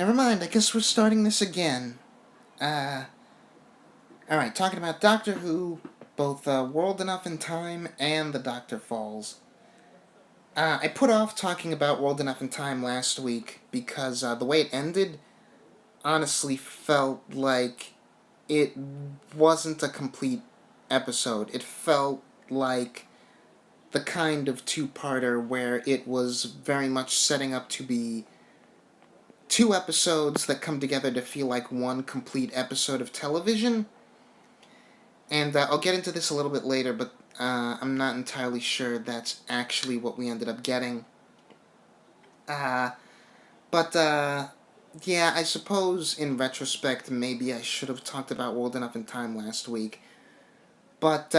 Never mind, I guess we're starting this again. Alright, talking about Doctor Who, both World Enough in Time and The Doctor Falls. I put off talking about World Enough in Time last week because the way it ended honestly felt like it wasn't a complete episode. It felt like the kind of two-parter where it was very much setting up to be two episodes that come together to feel like one complete episode of television. And I'll get into this a little bit later, but I'm not entirely sure that's actually what we ended up getting. But yeah, I suppose in retrospect, maybe I should have talked about World Enough in Time last week. But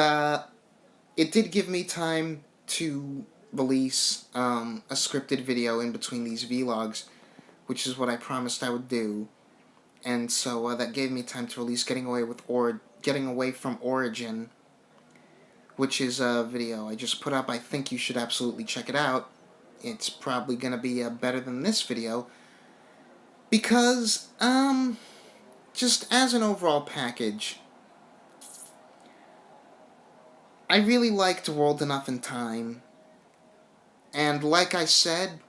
it did give me time to release a scripted video in between these vlogs, which is what I promised I would do. And so that gave me time to release Getting Away from Origin, which is a video I just put up. I think you should absolutely check it out. It's probably going to be better than this video, because, just as an overall package, I really liked World Enough in Time, and like I said,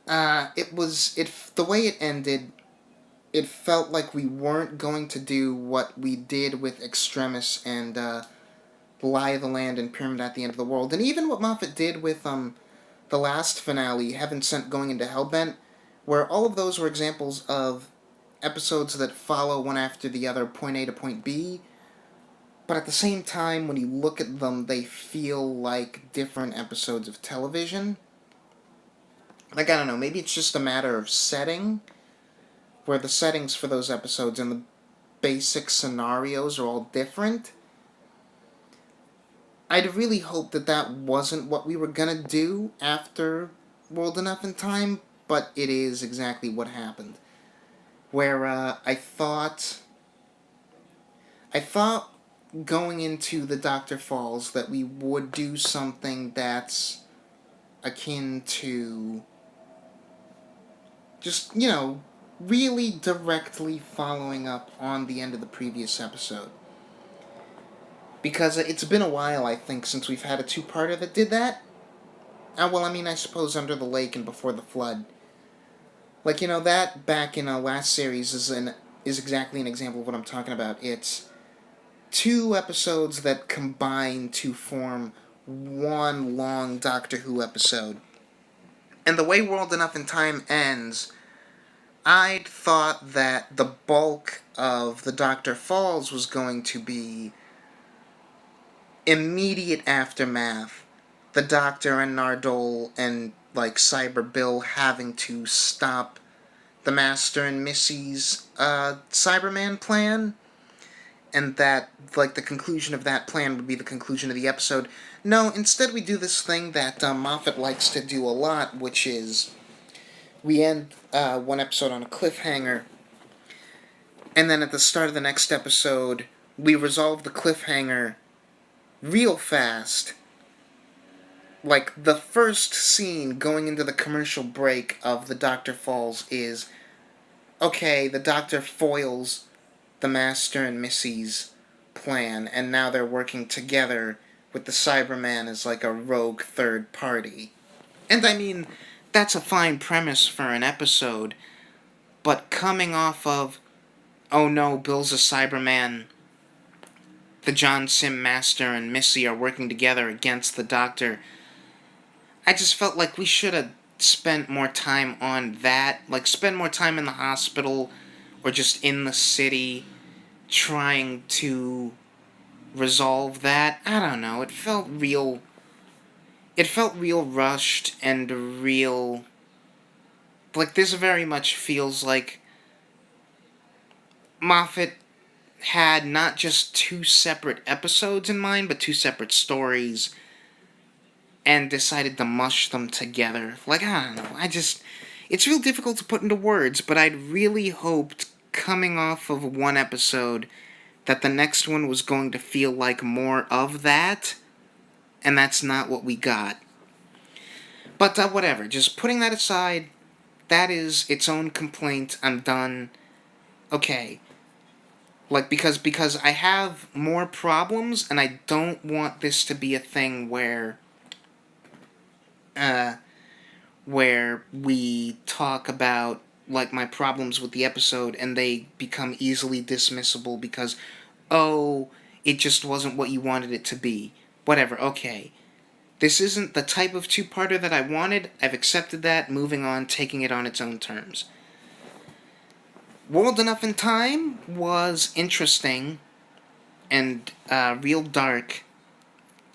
the way it ended, it felt like we weren't going to do what we did with Extremis and Lie of the Land and Pyramid at the End of the World, and even what Moffat did with the last finale, Heaven Sent Going into Hellbent, where all of those were examples of episodes that follow one after the other, point A to point B, but at the same time, when you look at them, they feel like different episodes of television. Like, I don't know, maybe it's just a matter of setting, where the settings for those episodes and the basic scenarios are all different. I'd really hoped that that wasn't what we were gonna do after World Enough in Time, but it is exactly what happened. Where I thought going into the Doctor Falls that we would do something that's akin to just, really directly following up on the end of the previous episode. Because it's been a while, I think, since we've had a two-parter that did that. I suppose Under the Lake and Before the Flood. Like, that back in last series is exactly an example of what I'm talking about. It's two episodes that combine to form one long Doctor Who episode. And the way World Enough in Time ends, I'd thought that the bulk of the Doctor Falls was going to be immediate aftermath. The Doctor and Nardole and, Cyber Bill having to stop the Master and Missy's Cyberman plan, and that, the conclusion of that plan would be the conclusion of the episode. No, instead we do this thing that Moffat likes to do a lot, which is we end one episode on a cliffhanger, and then at the start of the next episode, we resolve the cliffhanger real fast. Like, the first scene going into the commercial break of The Doctor Falls is, okay, the Doctor foils the Master and Missy's plan, and now they're working together with the Cyberman as like a rogue third party. And I mean, that's a fine premise for an episode, but coming off of, oh no, Bill's a Cyberman, the John Sim Master and Missy are working together against the Doctor, I just felt like we should have spent more time on that. Like, spend more time in the hospital or just in the city trying to resolve that. I don't know. It felt real rushed and real. Like, this very much feels like Moffat had not just two separate episodes in mind, but two separate stories, and decided to mush them together. Like, I don't know, it's real difficult to put into words, but I'd really hoped, coming off of one episode, that the next one was going to feel like more of that, and that's not what we got. But whatever, just putting that aside, that is its own complaint. I'm done. Okay. Like, because I have more problems, and I don't want this to be a thing uh, where we talk about, like, my problems with the episode, and they become easily dismissible because, oh, it just wasn't what you wanted it to be. Whatever, okay. This isn't the type of two-parter that I wanted. I've accepted that, moving on, taking it on its own terms. World Enough in Time was interesting and real dark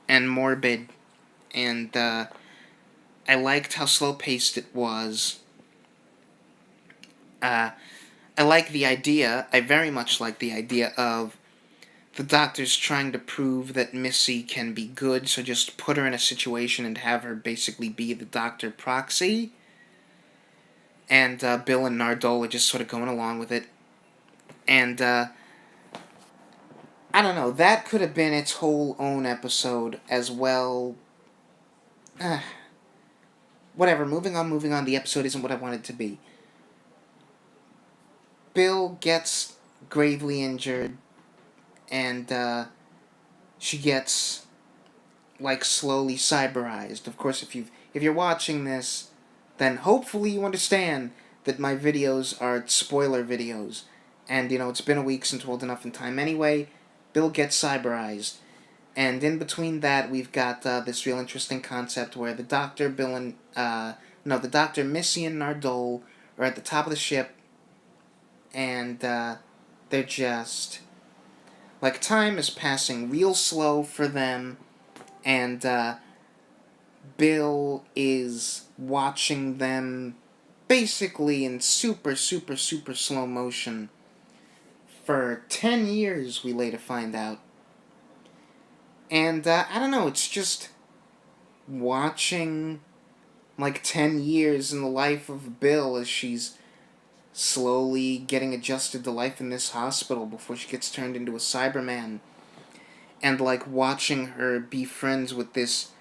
and morbid, and I liked how slow-paced it was. I like the idea, I very much like the idea of the Doctor's trying to prove that Missy can be good, so just put her in a situation and have her basically be the Doctor proxy. And Bill and Nardole are just sort of going along with it. And, I don't know, that could have been its whole own episode as well. Whatever, moving on, the episode isn't what I want it to be. Bill gets gravely injured, and she gets, like, slowly cyberized. Of course, if you're watching this, then hopefully you understand that my videos are spoiler videos. And, it's been a week since World Enough in Time anyway. Bill gets cyberized. And in between that, we've got this real interesting concept where the Doctor, the Doctor, Missy, and Nardole are at the top of the ship, and they're just, like, time is passing real slow for them, and Bill is watching them basically in super, super, super slow motion for 10 years, we later find out. And I don't know, it's just watching, like, 10 years in the life of Bill as she's slowly getting adjusted to life in this hospital before she gets turned into a Cyberman. And, like, watching her be friends with this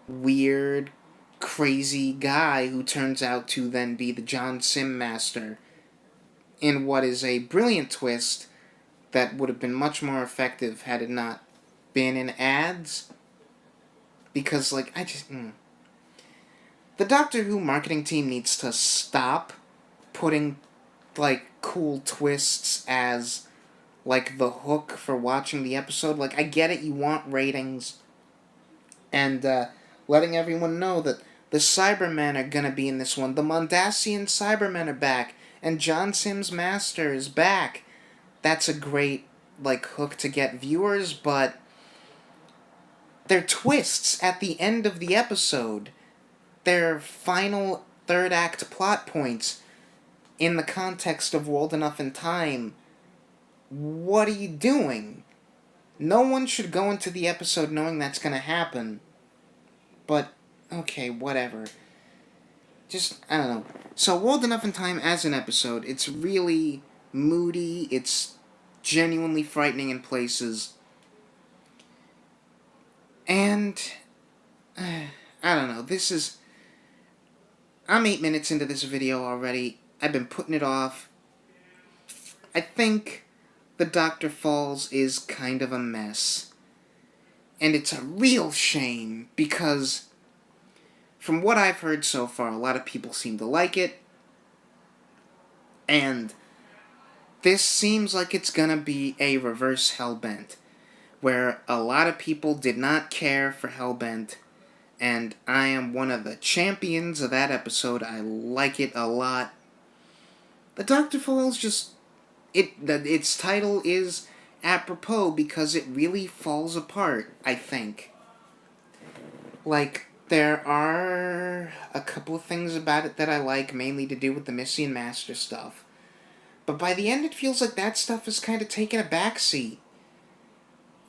weird, crazy guy who turns out to then be the John Sim Master in what is a brilliant twist that would have been much more effective had it not been in ads. Because, like, the Doctor Who marketing team needs to stop putting, like, cool twists as, like, the hook for watching the episode. Like, I get it, you want ratings, and letting everyone know that the Cybermen are gonna be in this one. The Mondasian Cybermen are back, and John Sim's Master is back. That's a great, like, hook to get viewers, but they're twists at the end of the episode. They're final third act plot points in the context of World Enough in Time. What are you doing? No one should go into the episode knowing that's going to happen. But, okay, whatever. Just, I don't know. So, World Enough in Time as an episode, it's really moody, it's genuinely frightening in places. And, I don't know, I'm 8 minutes into this video already. I've been putting it off. I think The Doctor Falls is kind of a mess. And it's a real shame, because from what I've heard so far, a lot of people seem to like it. And this seems like it's gonna be a reverse Hellbent, where a lot of people did not care for Hellbent, and I am one of the champions of that episode. I like it a lot. The Doctor Falls its title is apropos because it really falls apart, I think. Like, there are a couple of things about it that I like, mainly to do with the Missy and Master stuff. But by the end, it feels like that stuff is kind of taking a backseat.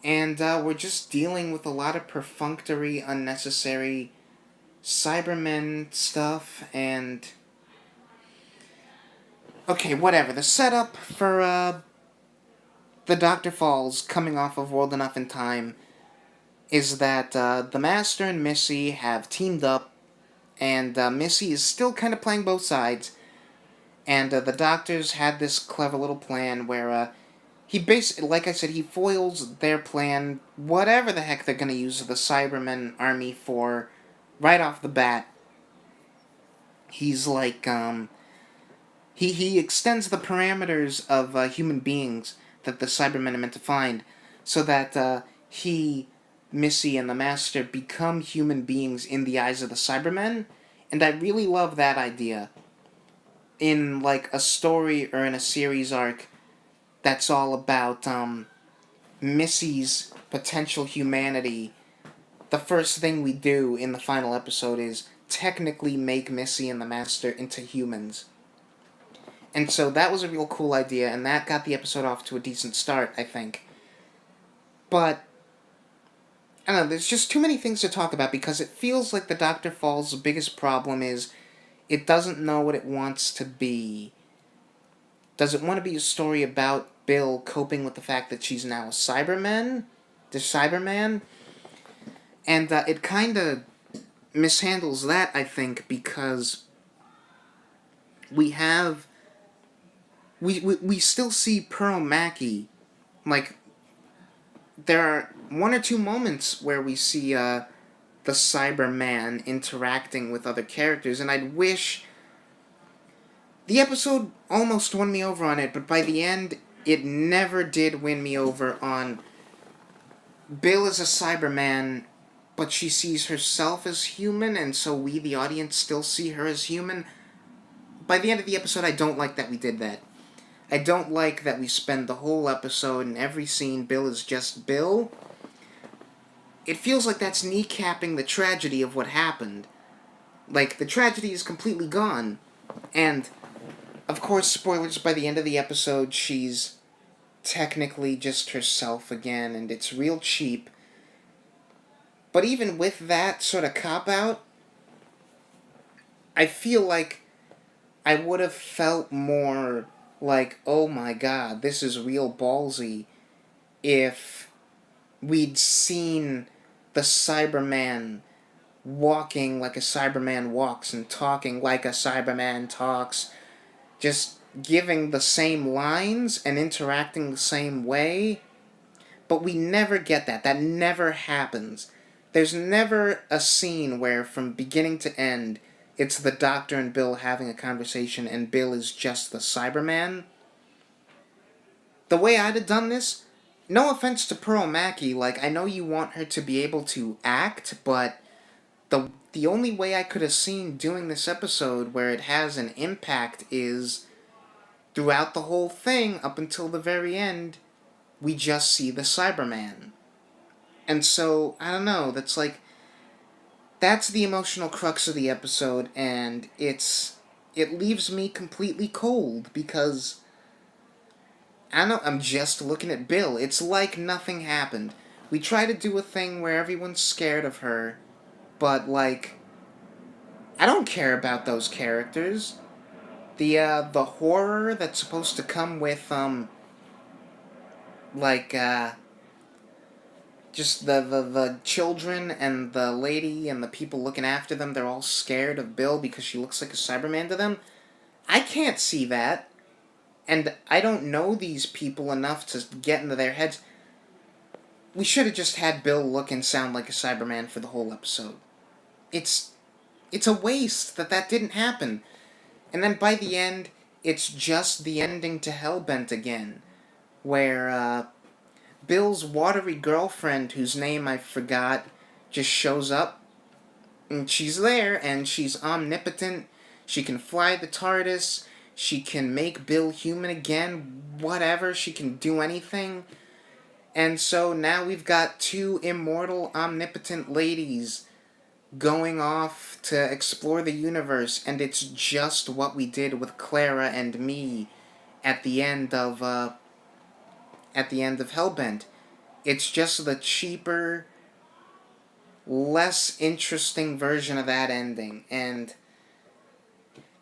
And we're just dealing with a lot of perfunctory, unnecessary Cybermen stuff, and... Okay, whatever. The setup for the Doctor Falls coming off of World Enough in Time is that the Master and Missy have teamed up, and Missy is still kind of playing both sides. And the doctors had this clever little plan where he basically, like I said, he foils their plan, whatever the heck they're going to use the Cybermen army for, right off the bat. He's like, he extends the parameters of human beings that the Cybermen are meant to find, so that he, Missy, and the Master become human beings in the eyes of the Cybermen, and I really love that idea. In like a story or in a series arc that's all about Missy's potential humanity, the first thing we do in the final episode is technically make Missy and the Master into humans. And so that was a real cool idea, and that got the episode off to a decent start, I think. But, I don't know, there's just too many things to talk about because it feels like the Dr. Fall's biggest problem is it doesn't know what it wants to be. Does it want to be a story about Bill coping with the fact that she's now a Cyberman? The Cyberman? And it kind of mishandles that, I think, because we have... We still see Pearl Mackie. Like, there are one or two moments where we see the Cyberman interacting with other characters, and I'd wish... The episode almost won me over on it, but by the end, it never did win me over on Bill as a Cyberman, but she sees herself as human, and so we, the audience, still see her as human. By the end of the episode, I don't like that we did that. I don't like that we spend the whole episode and every scene Bill is just Bill. It feels like that's kneecapping the tragedy of what happened. Like, the tragedy is completely gone. And, of course, spoilers, by the end of the episode, she's technically just herself again, and it's real cheap. But even with that sort of cop-out, I feel like I would have felt more like, oh my god, this is real ballsy, if we'd seen the Cyberman walking like a Cyberman walks and talking like a Cyberman talks, just giving the same lines and interacting the same way. But we never get that. That never happens. There's never a scene where from beginning to end it's the Doctor and Bill having a conversation and Bill is just the Cyberman. The way I'd have done this, no offense to Pearl Mackie, like, I know you want her to be able to act, but the only way I could have seen doing this episode where it has an impact is throughout the whole thing, up until the very end, we just see the Cyberman. And so, I don't know, that's the emotional crux of the episode, and it leaves me completely cold, because, I don't know, I'm just looking at Bill. It's like nothing happened. We try to do a thing where everyone's scared of her, but, like, I don't care about those characters. The horror that's supposed to come with, just the children and the lady and the people looking after them, they're all scared of Bill because she looks like a Cyberman to them. I can't see that. And I don't know these people enough to get into their heads. We should have just had Bill look and sound like a Cyberman for the whole episode. It's a waste that didn't happen. And then by the end, it's just the ending to Hellbent again, where Bill's watery girlfriend, whose name I forgot, just shows up, and she's there, and she's omnipotent. She can fly the TARDIS, she can make Bill human again, whatever, she can do anything. And so now we've got two immortal, omnipotent ladies going off to explore the universe, and it's just what we did with Clara and me at the end of Hellbent. It's just the cheaper, less interesting version of that ending, and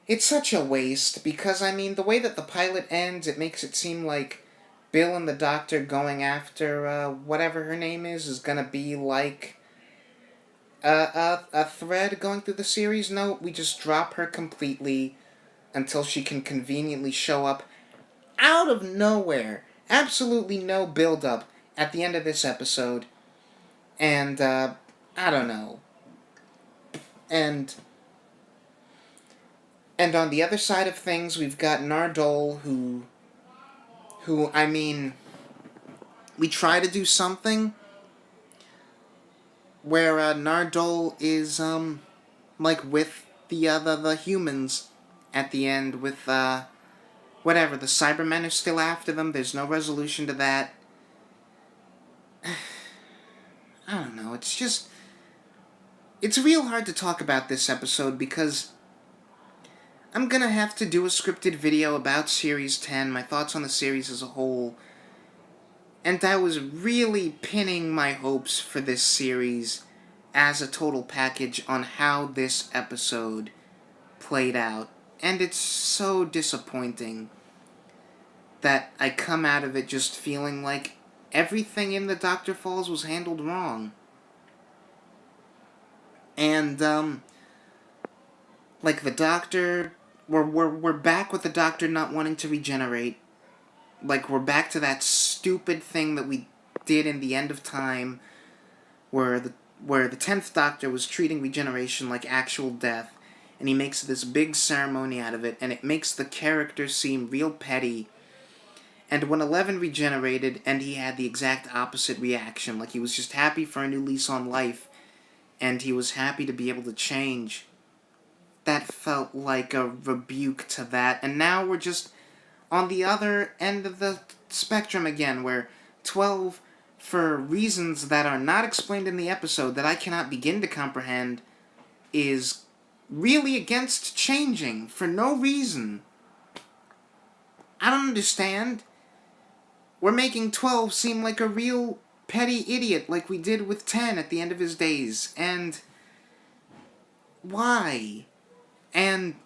it's such a waste, because, I mean, the way that the pilot ends, it makes it seem like Bill and the Doctor going after whatever her name is gonna be like a thread going through the series? No, we just drop her completely until she can conveniently show up out of nowhere. Absolutely no build up at the end of this episode. And, I don't know. And on the other side of things, we've got Nardole, I mean, we try to do something where Nardole is like with the humans at the end with whatever, the Cybermen are still after them. There's no resolution to that. I don't know. It's real hard to talk about this episode because I'm gonna have to do a scripted video about Series 10, my thoughts on the series as a whole. And I was really pinning my hopes for this series as a total package on how this episode played out. And it's so disappointing that I come out of it just feeling like everything in the Dr. Falls was handled wrong. And, like the Doctor, we're back with the Doctor not wanting to regenerate. Like, we're back to that stupid thing that we did in The End of Time, where the 10th Doctor was treating regeneration like actual death, and he makes this big ceremony out of it, and it makes the character seem real petty. And when 11 regenerated, and he had the exact opposite reaction, like he was just happy for a new lease on life, and he was happy to be able to change, that felt like a rebuke to that. And now we're just on the other end of the spectrum again, where 12, for reasons that are not explained in the episode that I cannot begin to comprehend, is really against changing for no reason. I don't understand. We're making 12 seem like a real petty idiot like we did with 10 at the end of his days. And why? And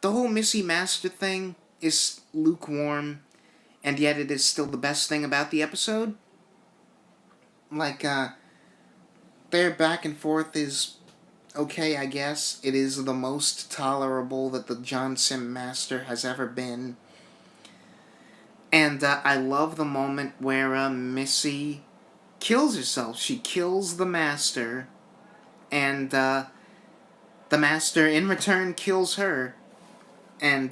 the whole Missy Master thing is lukewarm, and yet it is still the best thing about the episode. Like, their back and forth is okay, I guess. It is the most tolerable that the John Sim Master has ever been. And I love the moment where Missy kills herself. She kills the Master, and the Master in return kills her. And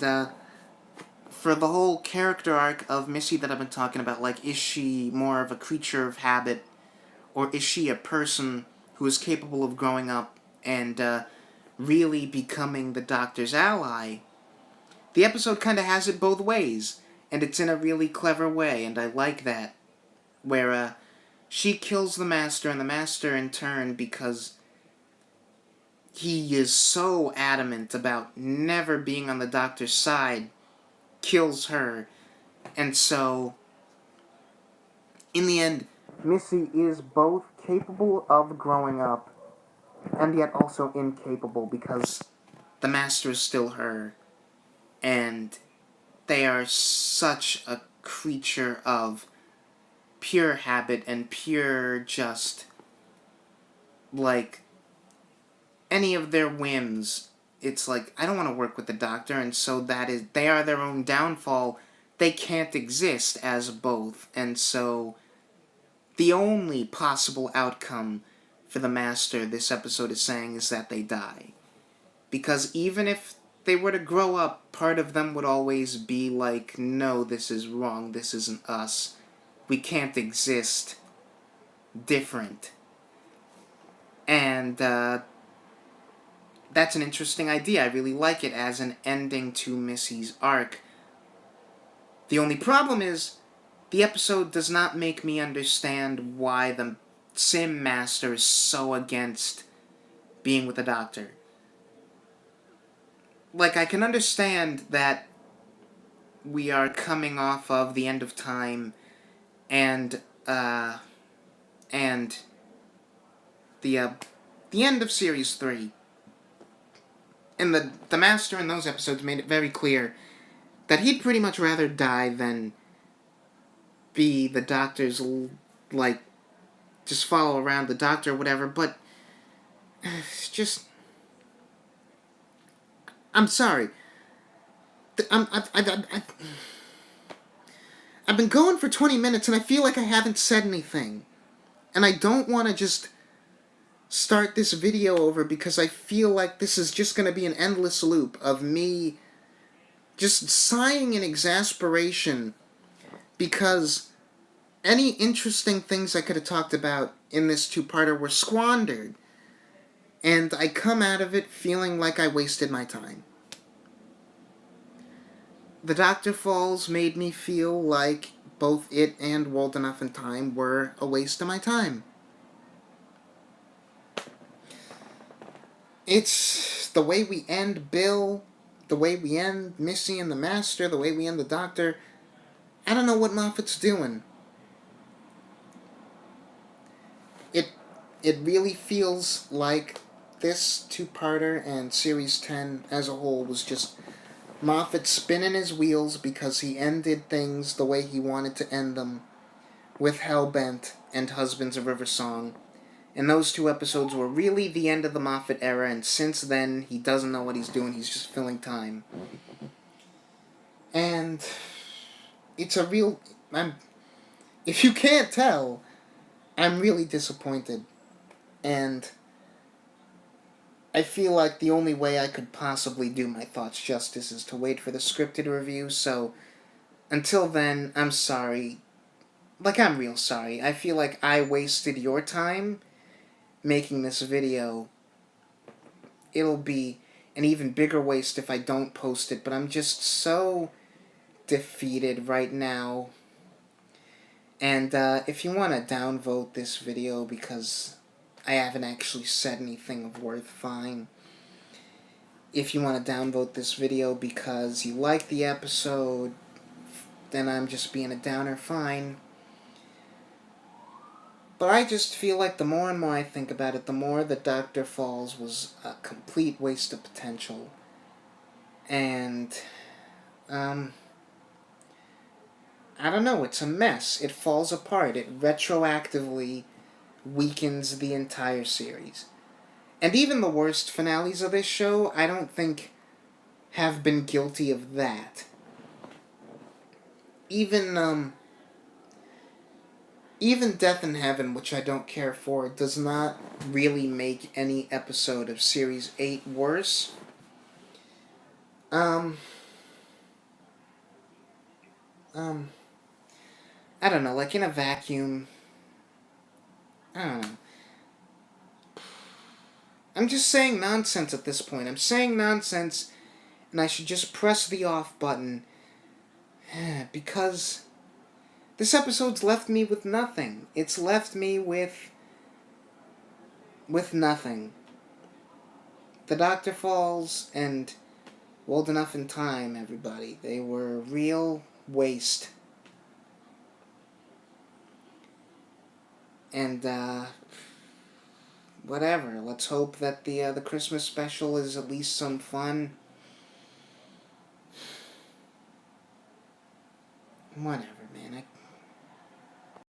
for the whole character arc of Missy that I've been talking about, like, is she more of a creature of habit, or is she a person who is capable of growing up and really becoming the Doctor's ally? The episode kind of has it both ways, and it's in a really clever way, and I like that. Where she kills the Master, and the Master in turn, because he is so adamant about never being on the Doctor's side, kills her. And so, in the end, Missy is both capable of growing up and yet also incapable, because the Master is still her, and they are such a creature of pure habit and pure just, like, any of their whims. It's like, I don't want to work with the Doctor, and so they are their own downfall. They can't exist as both, and so the only possible outcome for the Master, this episode is saying, is that they die. Because even if they were to grow up, part of them would always be like, no, this is wrong, this isn't us. We can't exist different. And that's an interesting idea. I really like it as an ending to Missy's arc. The only problem is, the episode does not make me understand why the Sim Master is so against being with the Doctor. Like, I can understand that we are coming off of the end of time and the end of Series 3. And the Master in those episodes made it very clear that he'd pretty much rather die than be the Doctor's, like, just follow around the Doctor or whatever. But It's just... I'm sorry. I've been going for 20 minutes and I feel like I haven't said anything. And I don't want to just start this video over because I feel like this is just going to be an endless loop of me just sighing in exasperation because any interesting things I could have talked about in this two-parter were squandered. And I come out of it feeling like I wasted my time. The Doctor Falls made me feel like both it and World Enough in Time were a waste of my time. It's the way we end Bill, the way we end Missy and the Master, the way we end the Doctor. I don't know what Moffat's doing. It really feels like this two-parter and Series 10 as a whole was just Moffat spinning his wheels because he ended things the way he wanted to end them with Hellbent and Husbands of River Song. And those two episodes were really the end of the Moffat era, and since then, he doesn't know what he's doing, he's just filling time. And it's a real... if you can't tell, I'm really disappointed. And I feel like the only way I could possibly do my thoughts justice is to wait for the scripted review, so until then, I'm sorry. Like, I'm real sorry. I feel like I wasted your time making this video. It'll be an even bigger waste if I don't post it, but I'm just so defeated right now. And if you want to downvote this video because I haven't actually said anything of worth, fine. If you want to downvote this video because you like the episode, then I'm just being a downer, fine. But I just feel like the more and more I think about it, the more that Doctor Falls was a complete waste of potential. And, I don't know, it's a mess. It falls apart. It retroactively weakens the entire series. And even the worst finales of this show, I don't think have been guilty of that. Even Death in Heaven, which I don't care for, does not really make any episode of Series 8 worse. I don't know, like in a vacuum, I don't know. I'm just saying nonsense at this point. I'm saying nonsense, and I should just press the off button, because this episode's left me with nothing. It's left me with nothing. The Doctor Falls and Old Enough in Time, everybody. They were a real waste. And, whatever. Let's hope that the Christmas special is at least some fun. Whatever, man.